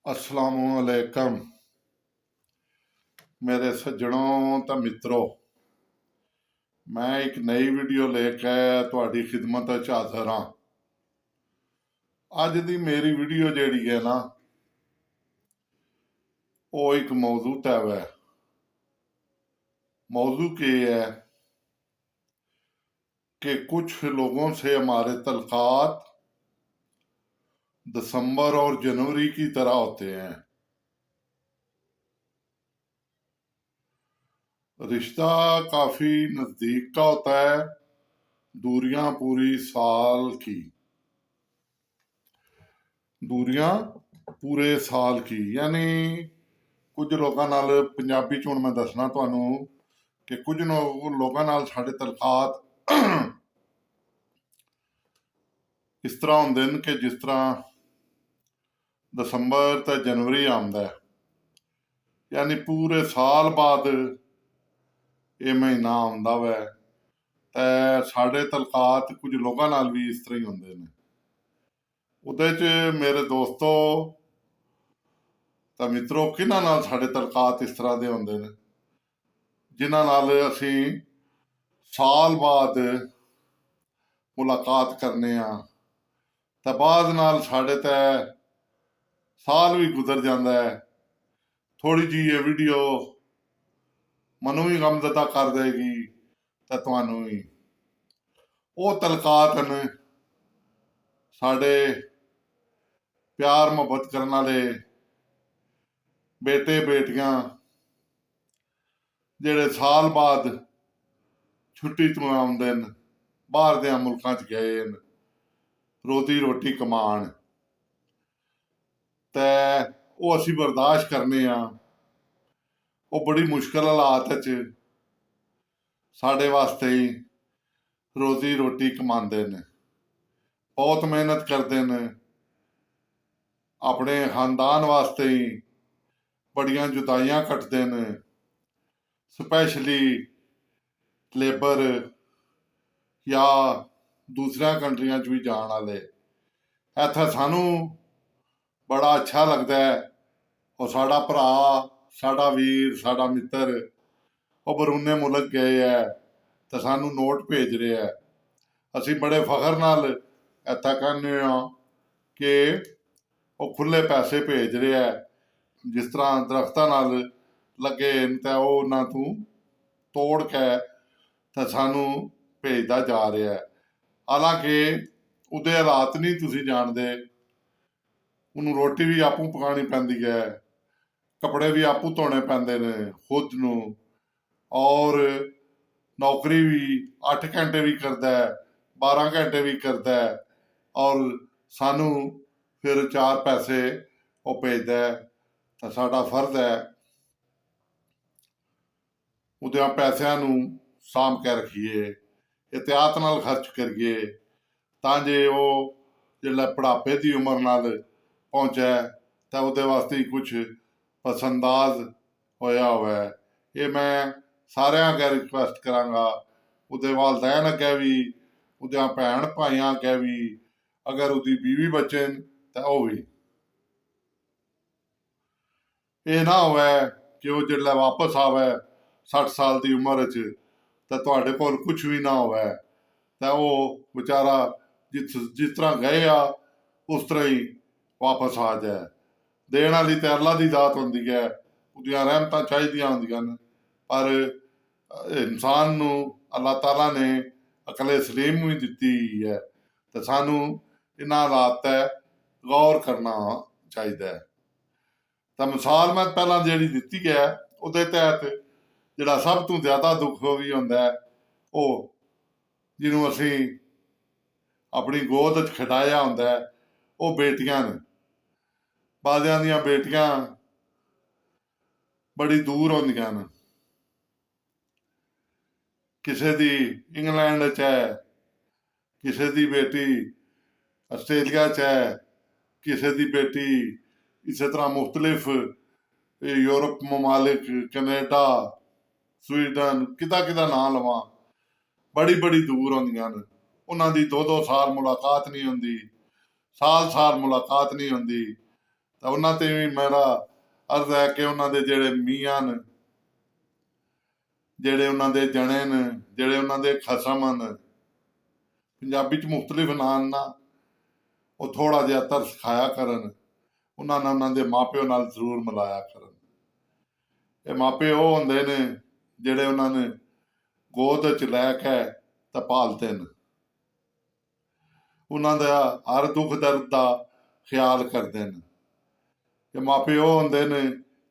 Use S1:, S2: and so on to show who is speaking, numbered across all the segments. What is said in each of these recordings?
S1: असलामुअलैकुम मेरे सज्जनों तो मित्रों, मैं एक नई वीडियो लेके तुहाडी खिदमत च हाज़र हाँ। अज दी मेरी वीडियो जिहड़ी है ना, वो एक मौजू तैव है। मौजू के है कि कुछ लोगों से हमारे तल्कात दिसंबर और जनवरी की तरह होते हैं। रिश्ता काफी नजदीक का होता है, दूरियां पूरी साल की, दूरियां पूरे साल की। यानी कुछ लोगों नाल पंजाबी च हुण मैं दसना तुहानूं कि कुछ लोगों नाल साडे तलकात इस तरह हुंदे ने कि जिस तरह दसंबर ते जनवरी आंदा है, यानी पूरे साल बाद ये महीना आंदा वै। ते साडे तलकात कुछ लोगों नाल भी इस तरह ही हुंदे ने। उहदे च मेरे दोस्तों ते मित्रों, किन्हां नाल साडे तलकात इस तरह दे हुंदे ने जिन्हां नाल असीं साल बाद मुलाकात करने आ, ते बाद नाल साडे ते साल भी गुजर जांदा है। थोड़ी जी ये वीडियो मनु भी गमज़दा कर देगी ते तुहानूं भी। वो तलकात न साडे प्यार मुहब्बत करने वाले बेटे बेटियां जिहड़े साल बाद छुट्टी तो आउंदे न, बाहर दे मुल्कां च गए न रोजी रोटी कमान, ते वो असीं बर्दाश्त करने आ। वो बड़ी मुश्किल हालात च साडे वास्ते ही रोजी रोटी कमांदे न, बहुत मेहनत करते न अपने खानदान वास्ते ही, बड़ियां जुदाइयां कटदे न, स्पैशली लेबर या दूसरिया कंट्रियां च भी जाण वाले। इत्थे सानू बड़ा अच्छा लगता है, और साडा भरा, साडा वीर, साडा मित्र वो बरूने मुल्क गए है तो सानू नोट भेज रहे है। असीं बड़े फखर नाल इत्थे कहने कि वो खुले पैसे भेज रहे है, जिस तरह दरख्तां नाल लगे ते वो उन्हां तों तोड़ के ते सानू भेजदा जा रहा है। हालांकि उहदे हालात नहीं तुसीं जाणदे, उन्होंने रोटी भी आपू पकानी पैंदी है, कपड़े भी आपू धोने पैंदे ने खुद नूं, और नौकरी भी 8 घंटे भी करदा है, 12 घंटे भी करदा है, और सानू फिर 4 पैसे वो भेजदा है। तो साडा फर्ज है उहदे पैसों नूं साम के रखिए, एहतियात नाल खर्च करिए, तां जे वो जिसलै बुढ़ापे की उम्र नाल पहुंचे तो उहदे वास्ते ही कुछ पसंदाज होया होवे। ये मैं सारियां अगे रिक्वेस्ट करांगा, उहदे वालदैन अगे भी, उहदे भैन भाइयां अगे भी, अगर उहदी बीवी बच्चे न तो वो भी। ये ना होवे कि वो जिसलै वापस आवे 60 साल की उम्र च तो तुहाडे कोल कुछ भी ना होवे, तो वो बेचारा जिस तरह गए आ उस तरह ही वापस आ जाए। देण वाली तो अल्लाह की दात हुंदी है, उहदियां रहमतां चाहिदियां हुंदियां न, पर इंसान नूं अल्लाह ताला ने अकले सलीम भी दित्ती है, तो सानू इन्हां हालात ते गौर करना चाहिए। तो मिसाल मैं पहला जिहड़ी दित्ती है, उहदे तहत जिहड़ा सब तो ज़्यादा दुख भी हुंदा है, वो जिन्हों असीं अपनी गोद च खटाया हुंदा है, वो बेटियां ने। बाज़ियां दियां बेटियां बड़ी दूर होंदियां न, किसे दी इंग्लैंड च है, किसे दी बेटी आस्ट्रेलिया च है, किसे दी बेटी इस तरह मुख्तलिफ यूरोप ममालिक, कनेडा, स्वीडन, किदा किदा नां लवां, बड़ी बड़ी दूर होंदियां न। उन्हां दी 2-2 साल मुलाकात नहीं हुंदी, साल साल मुलाकात नहीं हुंदी, ਤਾਂ ਉਹਨਾਂ ਤੇ ਵੀ ਮੇਰਾ ਅਰਜ਼ ਹੈ ਕਿ ਉਹਨਾਂ ਦੇ ਜਿਹੜੇ ਮੀਆਂ ਨੇ, ਜਿਹੜੇ ਉਹਨਾਂ ਦੇ ਜਣੇ ਨੇ, ਜਿਹੜੇ ਉਹਨਾਂ ਦੇ ਖਸਮ ਹਨ, ਪੰਜਾਬੀ 'ਚ ਮੁਖਤਲਿਫ ਨਾਂ ਨਾ, ਉਹ ਥੋੜ੍ਹਾ ਜਿਹਾ ਤਰਸ ਖਾਇਆ ਕਰਨ, ਉਹਨਾਂ ਨਾਲ ਉਹਨਾਂ ਦੇ ਮਾਪਿਓ ਨਾਲ ਜ਼ਰੂਰ ਮਿਲਾਇਆ ਕਰਨ। ਇਹ ਮਾਪੇ ਉਹ ਹੁੰਦੇ ਨੇ ਜਿਹੜੇ ਉਹਨਾਂ ਨੇ ਗੋਦ 'ਚ ਲੈ ਕੇ ਤਾਂ ਪਾਲਦੇ ਨੇ, ਉਹਨਾਂ ਦਾ ਹਰ ਦੁੱਖ ਦਰਦ ਦਾ ਖਿਆਲ ਕਰਦੇ ਨੇ। ਇਹ ਮਾਪੇ ਉਹ ਹੁੰਦੇ ਨੇ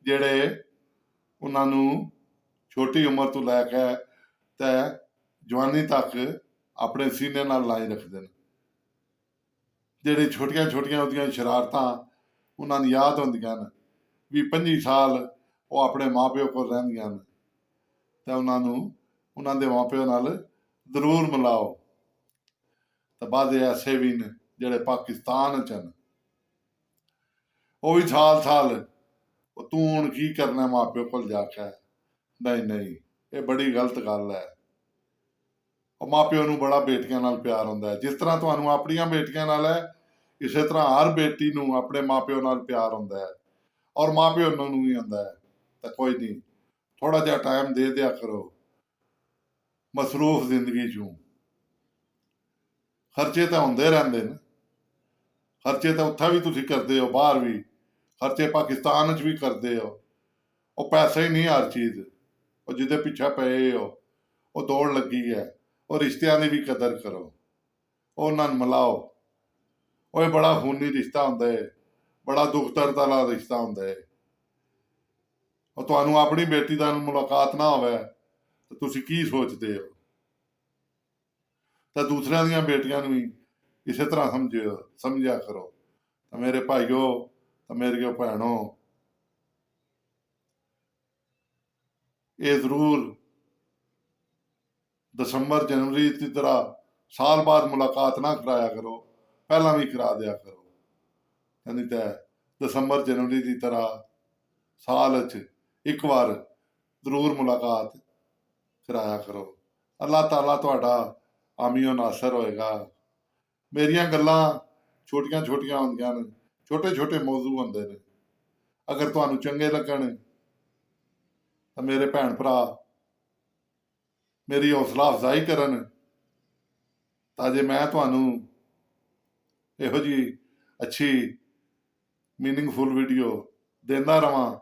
S1: ਜਿਹੜੇ ਉਹਨਾਂ ਨੂੰ ਛੋਟੀ ਉਮਰ ਤੋਂ ਲੈ ਕੇ ਤੇ ਜਵਾਨੀ ਤੱਕ ਆਪਣੇ ਸੀਨੇ ਨਾਲ ਲਾਈ ਰੱਖਦੇ ਨੇ। ਜਿਹੜੀ ਛੋਟੀਆਂ ਛੋਟੀਆਂ ਉਹਦੀਆਂ ਸ਼ਰਾਰਤਾਂ ਉਹਨਾਂ ਨੂੰ ਯਾਦ ਹੁੰਦੀਆਂ ਨੇ, 20-25 ਸਾਲ ਉਹ ਆਪਣੇ ਮਾਪਿਓ ਕੋਲ ਰਹਿੰਦੀਆਂ ਨੇ, ਤੇ ਉਹਨਾਂ ਦੇ ਮਾਪਿਓ ਨਾਲ ਜ਼ਰੂਰ ਮਿਲਾਓ। ਤੇ ਬਾਅਦ ਐਸੇ ਵੀ ਨੇ ਜਿਹੜੇ ਪਾਕਿਸਤਾਨ 'ਚ ਹਨ, ਉਹ ਵੀ ਸਾਲ ਉਹ ਤੂੰ ਹੁਣ ਕੀ ਕਰਨਾ ਮਾਪਿਓ ਕੋਲ ਜਾ ਕੇ। ਨਹੀਂ, ਇਹ ਬੜੀ ਗਲਤ ਗੱਲ ਹੈ। ਉਹ ਮਾਪਿਓ ਨੂੰ ਬੜਾ ਬੇਟੀਆਂ ਨਾਲ ਪਿਆਰ ਹੁੰਦਾ ਹੈ। ਜਿਸ ਤਰ੍ਹਾਂ ਤੁਹਾਨੂੰ ਆਪਣੀਆਂ ਬੇਟੀਆਂ ਨਾਲ ਹੈ, ਇਸੇ ਤਰ੍ਹਾਂ ਹਰ ਬੇਟੀ ਨੂੰ ਆਪਣੇ ਮਾਪਿਓ ਨਾਲ ਪਿਆਰ ਹੁੰਦਾ ਹੈ, ਔਰ ਮਾਪਿਓ ਨੂੰ ਵੀ ਹੁੰਦਾ ਹੈ। ਤਾਂ ਕੋਈ ਨਹੀਂ, ਥੋੜ੍ਹਾ ਜਿਹਾ ਟਾਈਮ ਦੇ ਦਿਆ ਕਰੋ। ਮਸਰੂਫ ਜ਼ਿੰਦਗੀ 'ਚੋਂ ਖਰਚੇ ਤਾਂ ਹੁੰਦੇ ਰਹਿੰਦੇ ਨੇ, ਖਰਚੇ ਤਾਂ ਉੱਥੇ ਵੀ ਤੁਸੀਂ ਕਰਦੇ ਹੋ, ਬਾਹਰ ਵੀ ਖਰਚੇ ਪਾਕਿਸਤਾਨ 'ਚ ਵੀ ਕਰਦੇ ਹੋ। ਉਹ ਪੈਸਾ ਹੀ ਨਹੀਂ ਹਰ ਚੀਜ਼, ਉਹ ਜਿਹਦੇ ਪਿੱਛੇ ਪਏ ਹੋ, ਉਹ ਦੌੜ ਲੱਗੀ ਹੈ। ਉਹ ਰਿਸ਼ਤਿਆਂ ਦੀ ਵੀ ਕਦਰ ਕਰੋ, ਉਹਨਾਂ ਨੂੰ ਮਿਲਾਓ। ਉਹ ਇਹ ਬੜਾ ਖੂਨੀ ਰਿਸ਼ਤਾ ਹੁੰਦਾ ਹੈ, ਬੜਾ ਦੁੱਖ ਦਰਦ ਵਾਲਾ ਰਿਸ਼ਤਾ ਹੁੰਦਾ ਹੈ। ਉਹ ਤੁਹਾਨੂੰ ਆਪਣੀ ਬੇਟੀ ਦਾ ਮੁਲਾਕਾਤ ਨਾ ਹੋਵੇ ਤਾਂ ਤੁਸੀਂ ਕੀ ਸੋਚਦੇ ਹੋ? ਤਾਂ ਦੂਸਰਿਆਂ ਦੀਆਂ ਬੇਟੀਆਂ ਨੂੰ ਵੀ ਇਸੇ ਤਰ੍ਹਾਂ ਸਮਝਿਆ ਕਰੋ। ਤਾਂ ਮੇਰੇ ਭਾਈਓ, ਤਾਂ ਮੇਰੀਓ ਭੈਣੋ, ਇਹ ਜ਼ਰੂਰ ਦਸੰਬਰ ਜਨਵਰੀ ਦੀ ਤਰ੍ਹਾਂ ਸਾਲ ਬਾਅਦ ਮੁਲਾਕਾਤ ਨਾ ਕਰਾਇਆ ਕਰੋ, ਪਹਿਲਾਂ ਵੀ ਕਰਾ ਦਿਆ ਕਰੋ। ਨਹੀਂ ਤਾਂ ਦਸੰਬਰ ਜਨਵਰੀ ਦੀ ਤਰ੍ਹਾਂ ਸਾਲ 'ਚ ਇੱਕ ਵਾਰ ਜ਼ਰੂਰ ਮੁਲਾਕਾਤ ਕਰਾਇਆ ਕਰੋ। ਅੱਲਾਹ ਤਾਲਾ ਤੁਹਾਡਾ ਆਮੀਓ ਨਾਸਰ ਹੋਏਗਾ। ਮੇਰੀਆਂ ਗੱਲਾਂ ਛੋਟੀਆਂ ਛੋਟੀਆਂ ਹੁੰਦੀਆਂ ਨੇ, ਛੋਟੇ ਛੋਟੇ ਮੌਜੂ ਹੁੰਦੇ ਨੇ। ਅਗਰ ਤੁਹਾਨੂੰ ਚੰਗੇ ਲੱਗਣ ਤਾਂ ਮੇਰੇ ਭੈਣ ਭਰਾ ਮੇਰੀ ਹੌਸਲਾ ਅਫਜ਼ਾਈ ਕਰਨ, ਤਾਂ ਜੇ ਮੈਂ ਤੁਹਾਨੂੰ ਇਹੋ ਜਿਹੀ ਅੱਛੀ ਮੀਨਿੰਗਫੁਲ ਵੀਡੀਓ ਦਿੰਦਾ ਰਵਾਂ।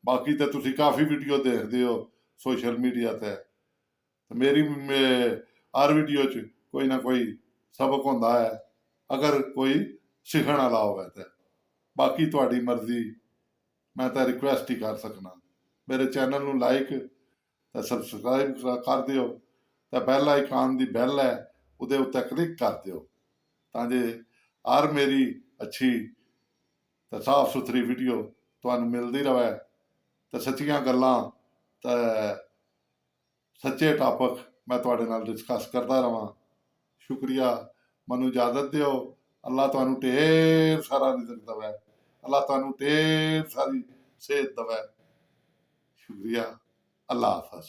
S1: ਬਾਕੀ ਤਾਂ ਤੁਸੀਂ ਕਾਫੀ ਵੀਡੀਓ ਦੇਖਦੇ ਹੋ ਸੋਸ਼ਲ ਮੀਡੀਆ 'ਤੇ, ਮੇਰੀ ਹਰ ਵੀਡੀਓ 'ਚ ਕੋਈ ਨਾ ਕੋਈ ਸਬਕ ਹੁੰਦਾ ਹੈ, ਅਗਰ ਕੋਈ ਸਿੱਖਣ ਵਾਲਾ ਹੋਵੇ ਤਾਂ। ਬਾਕੀ ਤੁਹਾਡੀ ਮਰਜ਼ੀ, ਮੈਂ ਤਾਂ ਰਿਕੁਐਸਟ ਹੀ ਕਰ ਸਕਣਾ। ਮੇਰੇ ਚੈਨਲ ਨੂੰ ਲਾਈਕ ਤੇ ਸਬਸਕ੍ਰਾਈਬ ਕਰ ਦਿਓ, ਤੇ ਬੈਲ ਆਈਕਾਨ ਦੀ ਬੈਲ ਹੈ, ਉਹਦੇ ਉੱਤੇ ਕਲਿੱਕ ਕਰ ਦਿਓ, ਤਾਂ ਜੇ ਹਰ ਮੇਰੀ ਅੱਛੀ ਤੇ ਸਾਫ ਸੁਥਰੀ ਵੀਡੀਓ ਤੁਹਾਨੂੰ ਮਿਲਦੀ ਰਹੇ, ਤੇ ਸੱਚੀਆਂ ਗੱਲਾਂ ਤੇ ਸੱਚੇ ਟਾਪਕ ਮੈਂ ਤੁਹਾਡੇ ਨਾਲ ਡਿਸਕਸ ਕਰਦਾ ਰਵਾਂ। ਸ਼ੁਕਰੀਆ, ਮੈਨੂੰ ਇਜਾਜ਼ਤ ਦਿਓ। ਅੱਲਾਹ ਤੁਹਾਨੂੰ ਢੇਰ ਸਾਰਾ ਰਿਜ਼ਕ ਦੇਵੇ, ਅੱਲਾਹ ਤੁਹਾਨੂੰ ਢੇਰ ਸਾਰੀ ਸਿਹਤ ਦੇਵੇ। ਸ਼ੁਕਰੀਆ, ਅੱਲਾਹ ਹਾਫਿਜ਼।